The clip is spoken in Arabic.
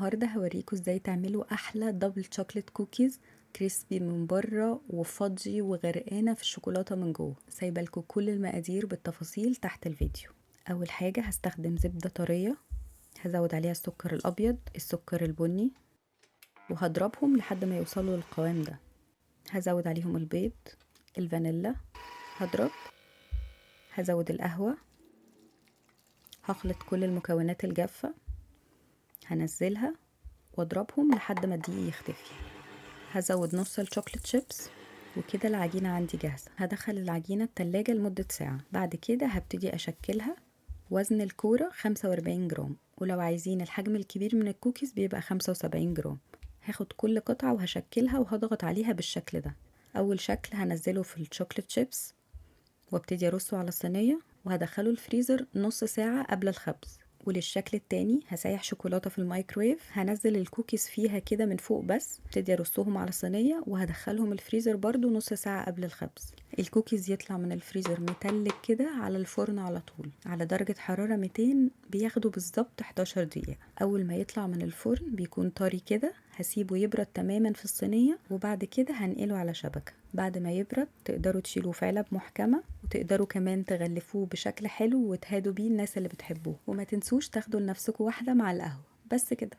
النهاردة هوريكم ازاي تعملوا احلى دبل شوكليت كوكيز كريسبي من بره وفادجي وغرقانة في الشوكولاتة من جوه. سايبه لكم كل المقادير بالتفاصيل تحت الفيديو. اول حاجة هستخدم زبدة طرية، هزود عليها السكر الابيض السكر البني وهضربهم لحد ما يوصلوا للقوام ده. هزود عليهم البيض الفانيلا، هضرب، هزود القهوة، هخلط كل المكونات الجافة، هنزلها واضربهم لحد ما الدقيق يختفي. هزود نص الشوكليت شيبس وكده العجينة عندي جاهزة. هدخل العجينة التلاجة لمدة ساعة. بعد كده هبتدي أشكلها. وزن الكورة 45 جرام، ولو عايزين الحجم الكبير من الكوكيز بيبقى 75 جرام. هاخد كل قطعة وهشكلها وهضغط عليها بالشكل ده. أول شكل هنزله في الشوكليت شيبس وابتدي أرصه على الصينية وهدخله الفريزر نص ساعة قبل الخبز. وللشكل التاني هسيح شوكولاتة في الميكرويف، هنزل الكوكيز فيها كده من فوق بس، ابتدي ارصهم على صينية وهدخلهم الفريزر برضو نص ساعة قبل الخبز. الكوكيز يطلع من الفريزر متلج كده على الفرن على طول على درجة حرارة 200، بياخدوا بالظبط 11 دقيقة. اول ما يطلع من الفرن بيكون طري كده، هسيبه يبرد تماما في الصينية وبعد كده هنقله على شبكة. بعد ما يبرد تقدروا تشيلوه في علب محكمة، وتقدروا كمان تغلفوه بشكل حلو وتهادوا بيه الناس اللي بتحبوه. وما تنسوش تاخدوا لنفسكوا واحدة مع القهوة. بس كده.